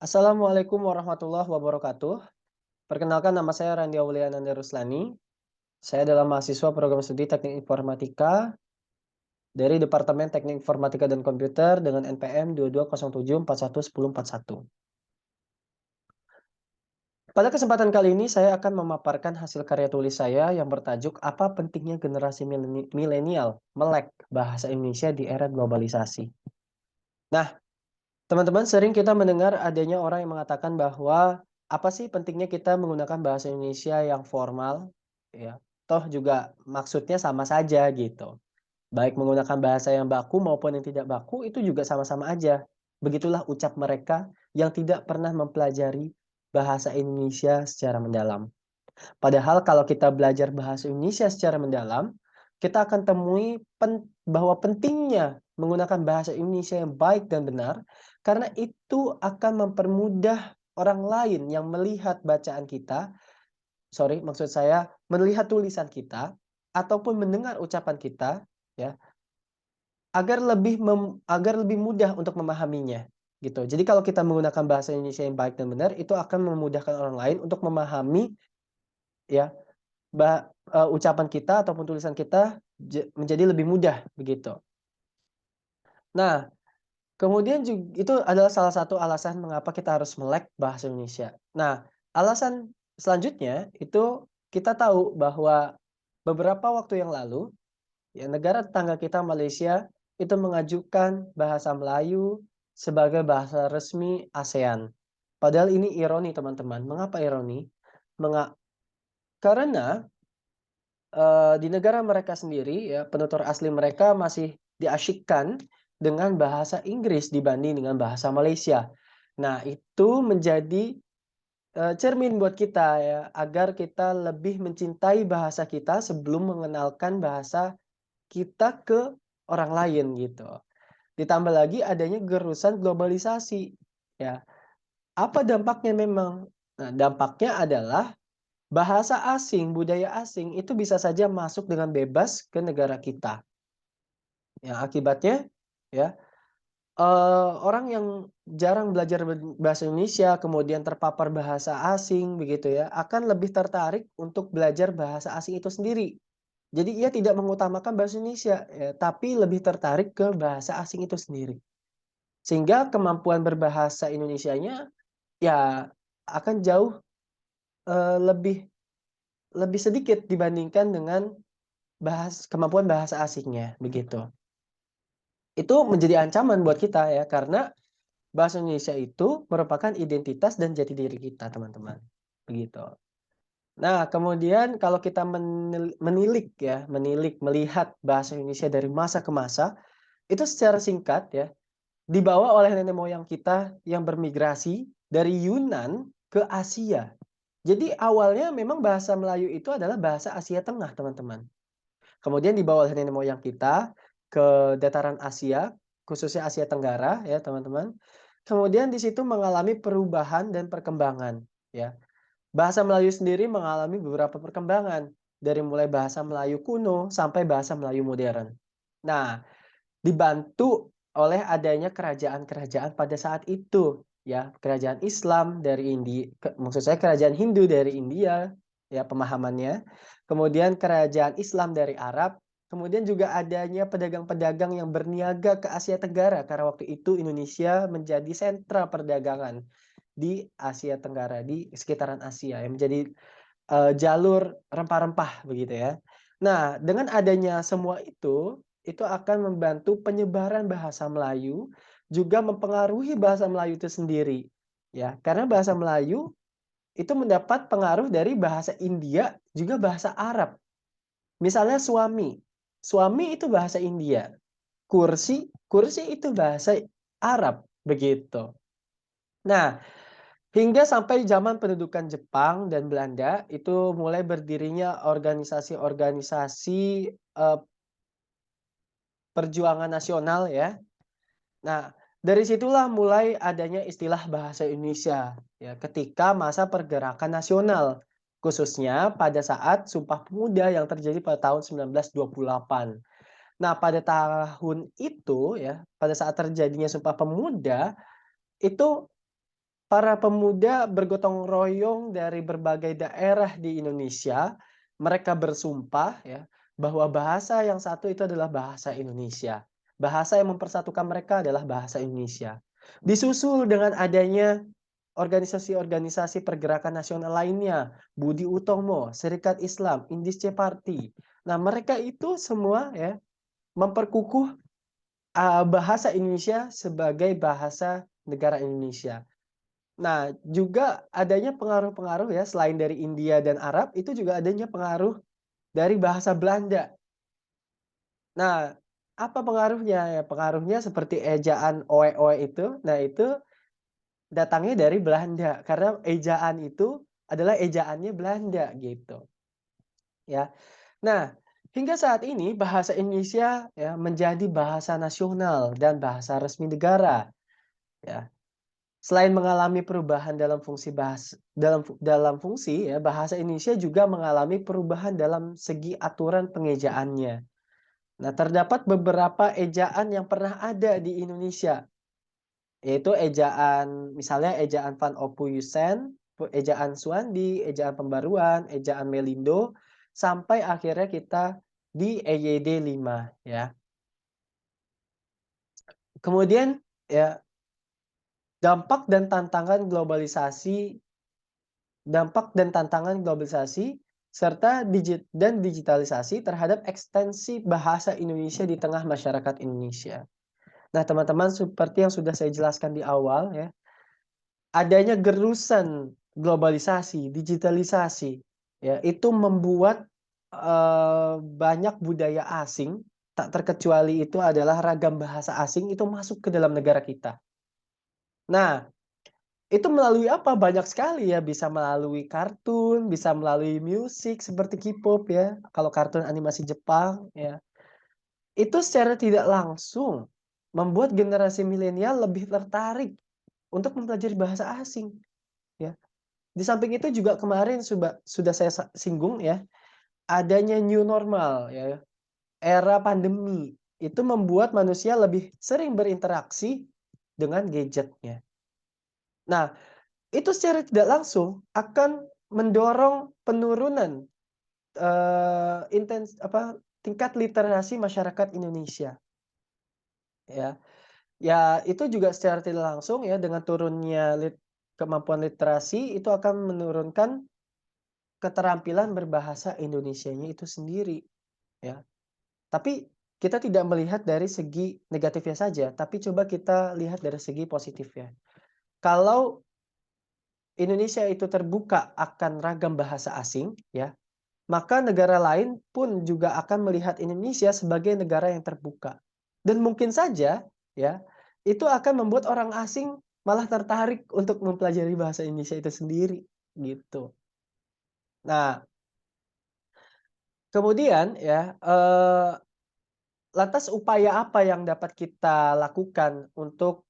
Assalamualaikum warahmatullahi wabarakatuh. Perkenalkan nama saya Randi Auliananda Ruslani. Saya adalah mahasiswa program studi Teknik Informatika dari Departemen Teknik Informatika dan Komputer dengan NPM 2207411041. Pada kesempatan kali ini saya akan memaparkan hasil karya tulis saya yang bertajuk "Apa Pentingnya Generasi Milenial Melek Bahasa Indonesia di Era Globalisasi". Nah, teman-teman, sering kita mendengar adanya orang yang mengatakan bahwa, apa sih pentingnya kita menggunakan bahasa Indonesia yang formal, ya, toh juga maksudnya sama saja gitu. Baik menggunakan bahasa yang baku maupun yang tidak baku itu juga sama-sama aja. Begitulah ucap mereka yang tidak pernah mempelajari bahasa Indonesia secara mendalam. Padahal kalau kita belajar bahasa Indonesia secara mendalam, kita akan temui bahwa pentingnya menggunakan bahasa Indonesia yang baik dan benar, karena itu akan mempermudah orang lain yang melihat bacaan kita, maksud saya melihat tulisan kita, ataupun mendengar ucapan kita, ya, agar lebih mudah untuk memahaminya, gitu. Jadi kalau kita menggunakan bahasa Indonesia yang baik dan benar, itu akan memudahkan orang lain untuk memahami, ya, ucapan kita ataupun tulisan kita menjadi lebih mudah, begitu. Nah, kemudian itu adalah salah satu alasan mengapa kita harus melek bahasa Indonesia. Nah, alasan selanjutnya itu kita tahu bahwa beberapa waktu yang lalu, ya, negara tetangga kita Malaysia itu mengajukan bahasa Melayu sebagai bahasa resmi ASEAN. Padahal ini ironi, teman-teman. Mengapa ironi? Menga karena di negara mereka sendiri, ya, penutur asli mereka masih diasyikkan dengan bahasa Inggris dibanding dengan bahasa Malaysia. Nah, itu menjadi, cermin buat kita, ya, agar kita lebih mencintai bahasa kita sebelum mengenalkan bahasa kita ke orang lain, gitu. Ditambah lagi adanya gerusan globalisasi, ya. Apa dampaknya memang? Nah, dampaknya adalah bahasa asing, budaya asing itu bisa saja masuk dengan bebas ke negara kita. Yang akibatnya, ya, orang yang jarang belajar bahasa Indonesia, kemudian terpapar bahasa asing begitu ya, akan lebih tertarik untuk belajar bahasa asing itu sendiri. Jadi ia tidak mengutamakan bahasa Indonesia, ya, tapi lebih tertarik ke bahasa asing itu sendiri. Sehingga kemampuan berbahasa Indonesianya, ya, akan jauh, lebih lebih sedikit dibandingkan dengan kemampuan bahasa asingnya, begitu. Itu menjadi ancaman buat kita, ya, karena bahasa Indonesia itu merupakan identitas dan jati diri kita, teman-teman, begitu. Nah, kemudian kalau kita menilik, ya, melihat bahasa Indonesia dari masa ke masa, itu secara singkat, ya, dibawa oleh nenek moyang kita yang bermigrasi dari Yunan ke Asia. Jadi awalnya memang bahasa Melayu itu adalah bahasa Asia Tengah, teman-teman. Kemudian dibawa oleh nenek moyang kita ke dataran Asia, khususnya Asia Tenggara, ya, teman-teman. Kemudian di situ mengalami perubahan dan perkembangan, ya. Bahasa Melayu sendiri mengalami beberapa perkembangan, dari mulai bahasa Melayu kuno sampai bahasa Melayu modern. Nah, dibantu oleh adanya kerajaan-kerajaan pada saat itu, ya, kerajaan Islam dari maksud saya kerajaan Hindu dari India, ya, pemahamannya. Kemudian kerajaan Islam dari Arab, kemudian juga adanya pedagang-pedagang yang berniaga ke Asia Tenggara karena waktu itu Indonesia menjadi sentra perdagangan di Asia Tenggara, di sekitaran Asia, yang menjadi, jalur rempah-rempah begitu ya. Nah, dengan adanya semua itu akan membantu penyebaran bahasa Melayu, juga mempengaruhi bahasa Melayu itu sendiri, ya. Karena bahasa Melayu itu mendapat pengaruh dari bahasa India, juga bahasa Arab. Misalnya suami, suami itu bahasa India, kursi, kursi itu bahasa Arab, begitu. Nah, hingga sampai zaman pendudukan Jepang dan Belanda, itu mulai berdirinya organisasi-organisasi, perjuangan nasional, ya. Nah, dari situlah mulai adanya istilah bahasa Indonesia, ya, ketika masa pergerakan nasional, khususnya pada saat Sumpah Pemuda yang terjadi pada tahun 1928. Nah, pada tahun itu, ya, pada saat terjadinya Sumpah Pemuda, itu para pemuda bergotong royong dari berbagai daerah di Indonesia, mereka bersumpah ya, bahwa bahasa yang satu itu adalah bahasa Indonesia. Bahasa yang mempersatukan mereka adalah bahasa Indonesia. Disusul dengan adanya organisasi-organisasi pergerakan nasional lainnya, Budi Utomo, Serikat Islam, Indische Party. Nah, mereka itu semua ya memperkukuh bahasa Indonesia sebagai bahasa negara Indonesia. Nah, juga adanya pengaruh-pengaruh ya, selain dari India dan Arab, itu juga adanya pengaruh dari bahasa Belanda. Nah, apa pengaruhnya? Ya, pengaruhnya seperti ejaan oe-oe itu, nah itu datangnya dari Belanda, karena ejaan itu adalah ejaannya Belanda, gitu. Ya. Nah, hingga saat ini bahasa Indonesia ya menjadi bahasa nasional dan bahasa resmi negara, ya. Selain mengalami perubahan dalam fungsi dalam fungsi ya, bahasa Indonesia juga mengalami perubahan dalam segi aturan pengejaannya. Nah, terdapat beberapa ejaan yang pernah ada di Indonesia, yaitu ejaan misalnya ejaan Van Ophuijsen, ejaan Suwandi, ejaan Pembaruan, ejaan Melindo, sampai akhirnya kita di EYD 5 ya. Kemudian ya, dampak dan tantangan globalisasi serta digitalisasi terhadap ekstensi bahasa Indonesia di tengah masyarakat Indonesia. Nah, teman-teman, seperti yang sudah saya jelaskan di awal ya, adanya gerusan globalisasi, digitalisasi ya, itu membuat banyak budaya asing, tak terkecuali itu adalah ragam bahasa asing itu masuk ke dalam negara kita. Nah, itu melalui apa? Banyak sekali ya, bisa melalui kartun, bisa melalui musik seperti K-pop ya, kalau kartun animasi Jepang ya. Itu secara tidak langsung membuat generasi milenial lebih tertarik untuk mempelajari bahasa asing ya. Di samping itu juga kemarin sudah saya singgung ya, adanya new normal ya, era pandemi, itu membuat manusia lebih sering berinteraksi dengan gadgetnya. Nah, itu secara tidak langsung akan mendorong penurunan, tingkat literasi masyarakat Indonesia, ya. Ya, itu juga secara tidak langsung ya, dengan turunnya kemampuan literasi, itu akan menurunkan keterampilan berbahasa Indonesianya itu sendiri, ya. Tapi kita tidak melihat dari segi negatifnya saja, tapi coba kita lihat dari segi positifnya. Kalau Indonesia itu terbuka akan ragam bahasa asing, ya, maka negara lain pun juga akan melihat Indonesia sebagai negara yang terbuka. Dan mungkin saja, ya, itu akan membuat orang asing malah tertarik untuk mempelajari bahasa Indonesia itu sendiri, gitu. Nah, kemudian ya, lantas upaya apa yang dapat kita lakukan untuk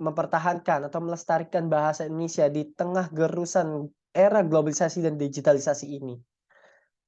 mempertahankan atau melestarikan bahasa Indonesia di tengah gerusan era globalisasi dan digitalisasi ini?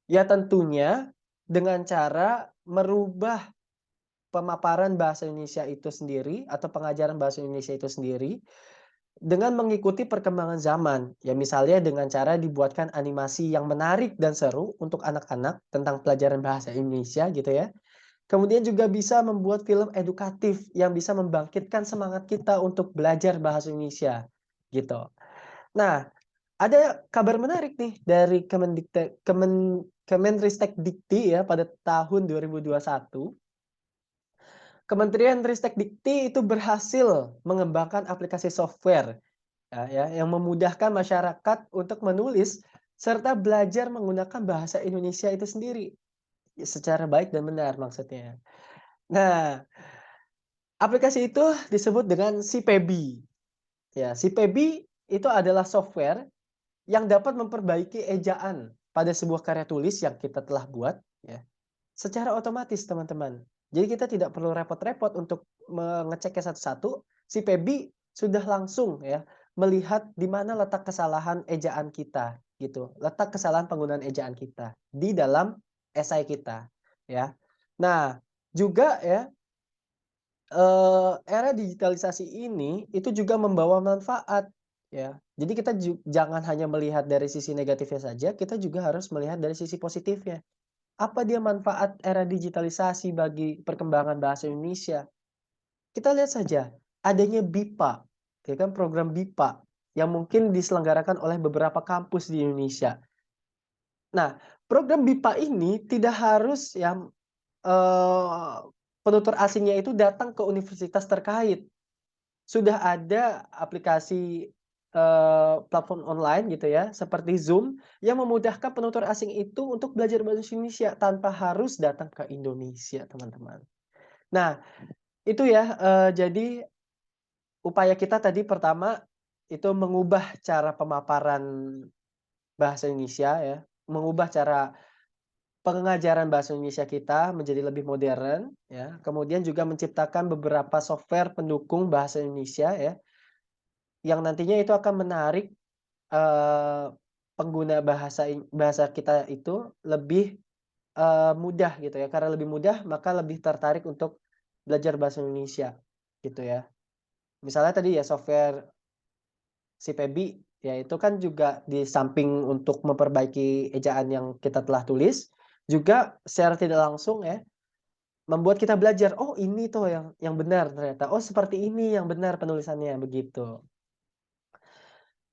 Ya tentunya dengan cara merubah pemaparan bahasa Indonesia itu sendiri atau pengajaran bahasa Indonesia itu sendiri dengan mengikuti perkembangan zaman. Ya misalnya dengan cara dibuatkan animasi yang menarik dan seru untuk anak-anak tentang pelajaran bahasa Indonesia gitu ya. Kemudian juga bisa membuat film edukatif yang bisa membangkitkan semangat kita untuk belajar bahasa Indonesia, gitu. Nah, ada kabar menarik nih dari Kemenristek-Dikti ya pada tahun 2021. Kementerian Ristek-Dikti itu berhasil mengembangkan aplikasi software ya, yang memudahkan masyarakat untuk menulis serta belajar menggunakan bahasa Indonesia itu sendiri secara baik dan benar maksudnya. Nah, aplikasi itu disebut dengan SiPebi. Ya, SiPebi itu adalah software yang dapat memperbaiki ejaan pada sebuah karya tulis yang kita telah buat, ya, secara otomatis, teman-teman. Jadi kita tidak perlu repot-repot untuk mengeceknya satu-satu. SiPebi sudah langsung ya melihat di mana letak kesalahan ejaan kita, gitu. Letak kesalahan penggunaan ejaan kita di dalam esai kita, ya. Nah, juga ya era digitalisasi ini itu juga membawa manfaat ya. Jadi kita jangan hanya melihat dari sisi negatifnya saja, kita juga harus melihat dari sisi positifnya. Apa dia manfaat era digitalisasi bagi perkembangan bahasa Indonesia? Kita lihat saja, adanya BIPA, ya kan, program BIPA yang mungkin diselenggarakan oleh beberapa kampus di Indonesia. Nah, program BIPA ini tidak harus yang penutur asingnya itu datang ke universitas terkait. Sudah ada aplikasi, platform online gitu ya, seperti Zoom, yang memudahkan penutur asing itu untuk belajar bahasa Indonesia tanpa harus datang ke Indonesia, teman-teman. Nah, itu ya, jadi upaya kita tadi pertama, itu mengubah cara pemaparan bahasa Indonesia ya, mengubah cara pengajaran bahasa Indonesia kita menjadi lebih modern ya, kemudian juga menciptakan beberapa software pendukung bahasa Indonesia ya, yang nantinya itu akan menarik, eee, pengguna bahasa kita itu lebih, mudah gitu ya, karena lebih mudah maka lebih tertarik untuk belajar bahasa Indonesia, gitu ya. Misalnya tadi ya software si Pebi, ya itu kan juga di samping untuk memperbaiki ejaan yang kita telah tulis, juga secara tidak langsung ya, membuat kita belajar, "Oh ini tuh yang benar ternyata, oh seperti ini yang benar penulisannya," begitu.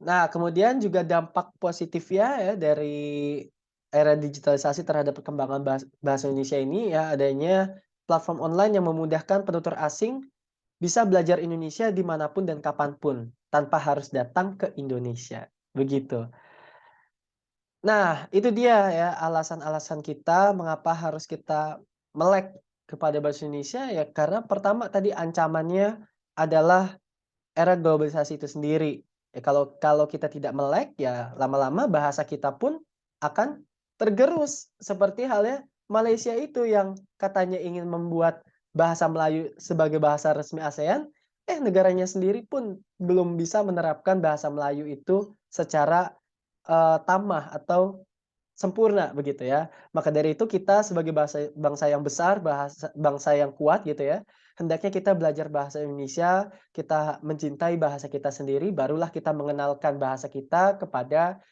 Nah, kemudian juga dampak positifnya ya dari era digitalisasi terhadap perkembangan bahasa Indonesia ini ya adanya platform online yang memudahkan penutur asing bisa belajar Indonesia dimanapun dan kapanpun tanpa harus datang ke Indonesia, begitu. Nah, itu dia ya alasan-alasan kita mengapa harus kita melek kepada bahasa Indonesia ya karena pertama tadi ancamannya adalah era globalisasi itu sendiri. Ya kalau kalau kita tidak melek, ya lama-lama bahasa kita pun akan tergerus. Seperti halnya Malaysia itu yang katanya ingin membuat bahasa Melayu sebagai bahasa resmi ASEAN, negaranya sendiri pun belum bisa menerapkan bahasa Melayu itu secara, tamah atau sempurna begitu ya. Maka dari itu kita sebagai bangsa yang besar, bangsa yang kuat gitu ya, hendaknya kita belajar bahasa Indonesia, kita mencintai bahasa kita sendiri, barulah kita mengenalkan bahasa kita kepada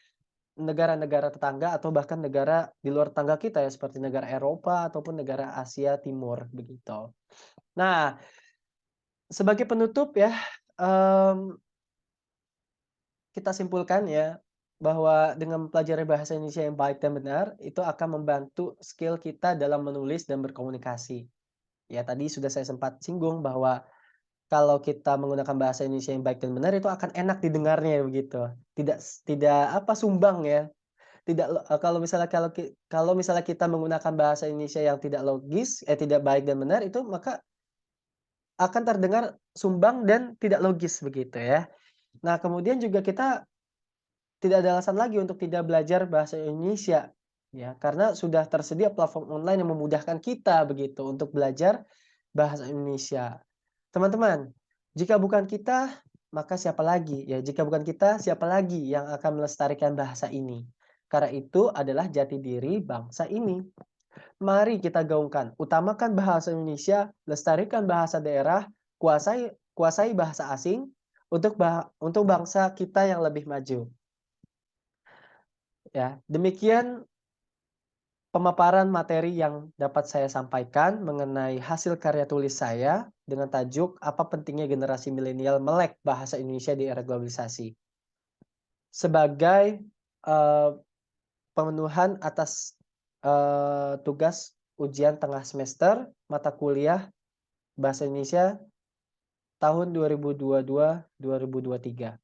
negara-negara tetangga atau bahkan negara di luar tetangga kita ya, seperti negara Eropa ataupun negara Asia Timur begitu. Nah, sebagai penutup ya, mmm kita simpulkan ya, bahwa dengan mempelajari bahasa Indonesia yang baik dan benar, itu akan membantu skill kita dalam menulis dan berkomunikasi. Ya tadi sudah saya sempat singgung bahwa kalau kita menggunakan bahasa Indonesia yang baik dan benar itu akan enak didengarnya begitu. Tidak apa, sumbang ya. Kalau misalnya kita menggunakan bahasa Indonesia yang tidak logis, tidak baik dan benar itu maka akan terdengar sumbang dan tidak logis begitu ya. Nah kemudian juga kita tidak ada alasan lagi untuk tidak belajar bahasa Indonesia, ya, karena sudah tersedia platform online yang memudahkan kita begitu untuk belajar bahasa Indonesia. Teman-teman, jika bukan kita, maka siapa lagi? Ya, jika bukan kita, siapa lagi yang akan melestarikan bahasa ini? Karena itu adalah jati diri bangsa ini. Mari kita gaungkan, utamakan bahasa Indonesia, lestarikan bahasa daerah, kuasai kuasai bahasa asing untuk bangsa kita yang lebih maju. Ya, demikian pemaparan materi yang dapat saya sampaikan mengenai hasil karya tulis saya dengan tajuk "Apa Pentingnya Generasi Milenial Melek Bahasa Indonesia di Era Globalisasi?" Sebagai, eee, pemenuhan atas, tugas ujian tengah semester mata kuliah Bahasa Indonesia tahun 2022-2023.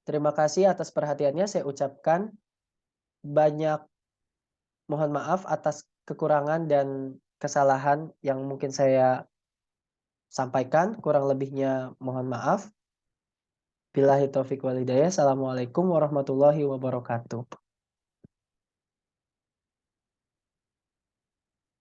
Terima kasih atas perhatiannya, saya ucapkan banyak mohon maaf atas kekurangan dan kesalahan yang mungkin saya sampaikan, kurang lebihnya mohon maaf. Billahi taufik wal hidayah. Assalamualaikum warahmatullahi wabarakatuh.